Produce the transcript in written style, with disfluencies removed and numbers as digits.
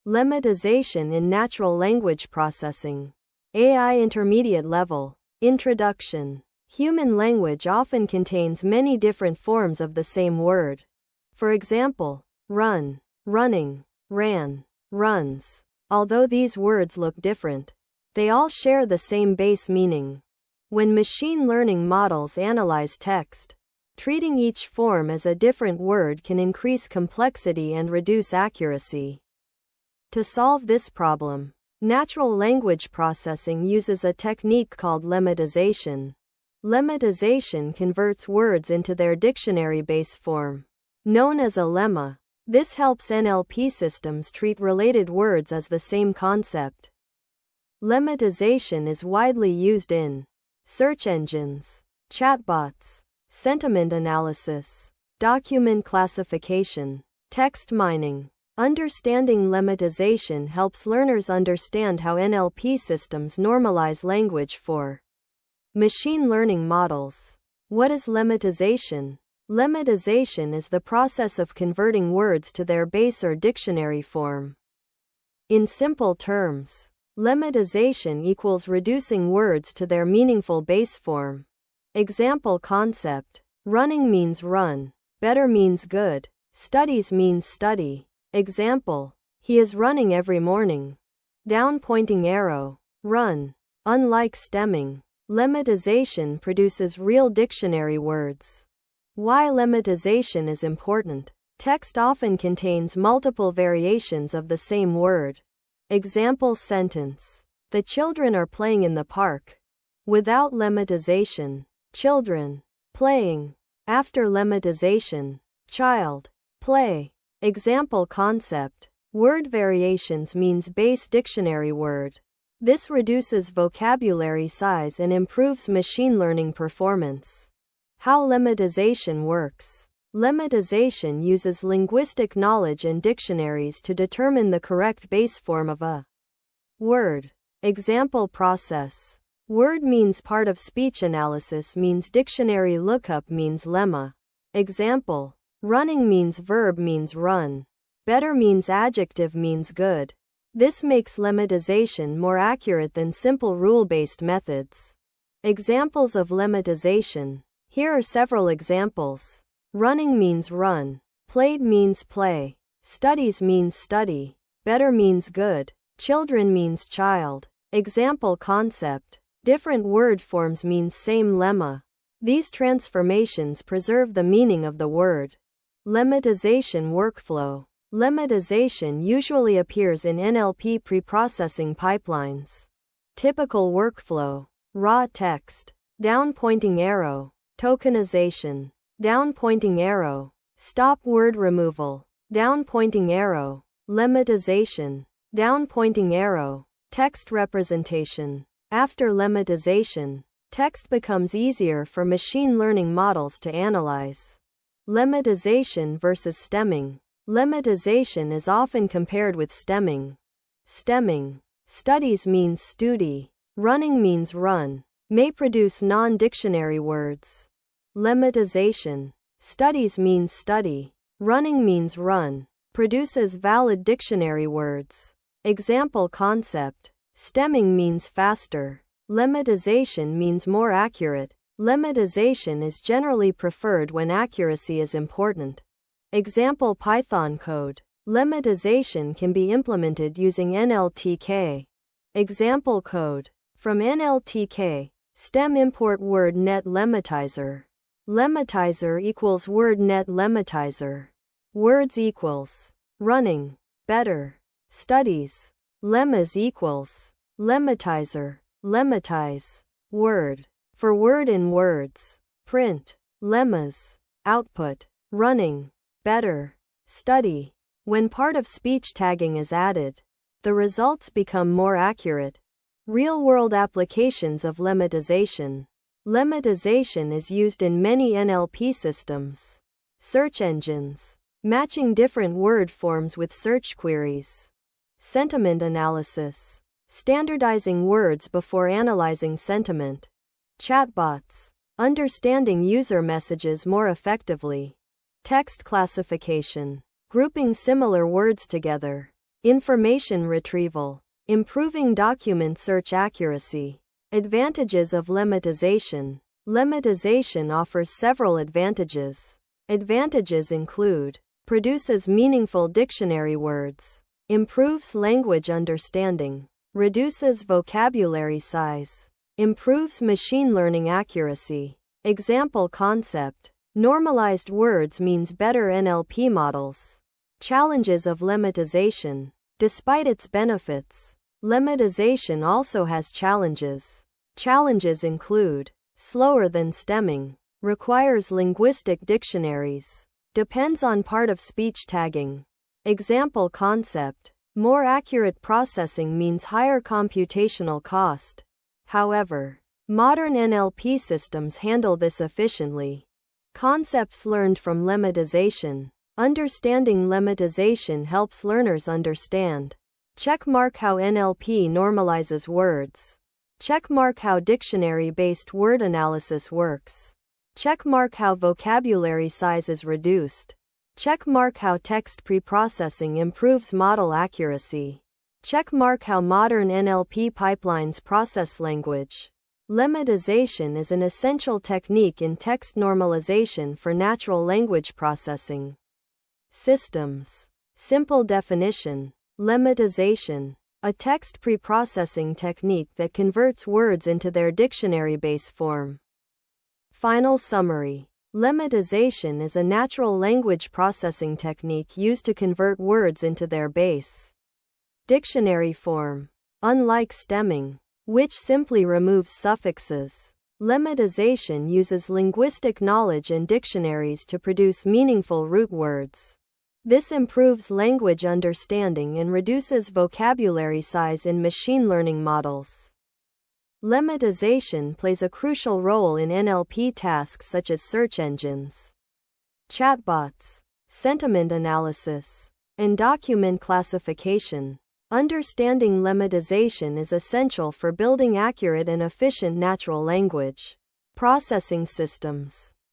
Lemmatization in natural language processing. AI intermediate level. Introduction. Human language often contains many different forms of the same word. For example, run, running, ran, runs. Although these words look different, they all share the same base meaning. When machine learning models analyze text, treating each form as a different word can increase complexity and reduce accuracy. To solve this problem, natural language processing uses a technique called lemmatization. Lemmatization converts words into their dictionary base form, known as a lemma. This helps NLP systems treat related words as the same concept. Lemmatization is widely used in search engines, chatbots, sentiment analysis, document classification, text mining. Understanding lemmatization helps learners understand how NLP systems normalize language for machine learning models. What is lemmatization? Lemmatization is the process of converting words to their base or dictionary form. In simple terms, lemmatization equals reducing words to their meaningful base form. Example concept: running means run, better means good, studies means study. Example: he is running every morning. Down pointing arrow, run. Unlike stemming, lemmatization produces real dictionary words. Why lemmatization is important? Text often contains multiple variations of the same word. Example sentence: the children are playing in the park. Without lemmatization, children, playing. After lemmatization, child, play. Example concept: word variations means base dictionary word. This reduces vocabulary size and improves machine learning performance. How lemmatization works. Lemmatization uses linguistic knowledge and dictionaries to determine the correct base form of a word. Example process: word means part of speech analysis means dictionary lookup means lemma. Example: running means verb means run. Better means adjective means good. This makes lemmatization more accurate than simple rule-based methods. Examples of lemmatization. Here are several examples. Running means run. Played means play. Studies means study. Better means good. Children means child. Example concept: different word forms means same lemma. These transformations preserve the meaning of the word. Lemmatization workflow. Lemmatization usually appears in NLP preprocessing pipelines. Typical workflow: raw text, down pointing arrow, tokenization, down pointing arrow, stop word removal, down pointing arrow, lemmatization, down pointing arrow, text representation. After lemmatization, text becomes easier for machine learning models to analyze. Lemmatization versus stemming. Lemmatization is often compared with stemming. Stemming, studies means studi, running means run, may produce non-dictionary words. Lemmatization, studies means study, running means run, produces valid dictionary words. Example concept: stemming means faster, lemmatization means more accurate. Lemmatization is generally preferred when accuracy is important. Example Python code. Lemmatization can be implemented using NLTK. Example code. From NLTK, stem import word net lemmatizer. Lemmatizer equals word net lemmatizer. Words equals running, better, studies. Lemmas equals lemmatizer, lemmatize, word. For word in words, print, lemmas, output, running, better, study. When part of speech tagging is added, the results become more accurate. Real-world applications of lemmatization. Lemmatization is used in many NLP systems. Search engines, matching different word forms with search queries. Sentiment analysis, standardizing words before analyzing sentiment. Chatbots, understanding user messages more effectively. Text classification, grouping similar words together. Information retrieval. Improving document search accuracy. Advantages of lemmatization. Lemmatization offers several advantages. Advantages include: produces meaningful dictionary words, improves language understanding, reduces vocabulary size, improves machine learning accuracy. Example concept: normalized words means better NLP models. Challenges of lemmatization. Despite its benefits, lemmatization also has challenges. Challenges include: slower than stemming, requires linguistic dictionaries, depends on part of speech tagging. Example concept: more accurate processing means higher computational cost. However, modern NLP systems handle this efficiently. Concepts learned from lemmatization. Understanding lemmatization helps learners understand. Checkmark how NLP normalizes words. Checkmark how dictionary-based word analysis works. Checkmark how vocabulary size is reduced. Checkmark how text preprocessing improves model accuracy. Checkmark how modern NLP pipelines process language. Lemmatization is an essential technique in text normalization for natural language processing systems. Simple definition: lemmatization, a text preprocessing technique that converts words into their dictionary base form. Final summary: lemmatization is a natural language processing technique used to convert words into their base dictionary form. Unlike stemming, which simply removes suffixes, lemmatization uses linguistic knowledge and dictionaries to produce meaningful root words. This improves language understanding and reduces vocabulary size in machine learning models. Lemmatization plays a crucial role in NLP tasks such as search engines, chatbots, sentiment analysis, and document classification. Understanding lemmatization is essential for building accurate and efficient natural language processing systems.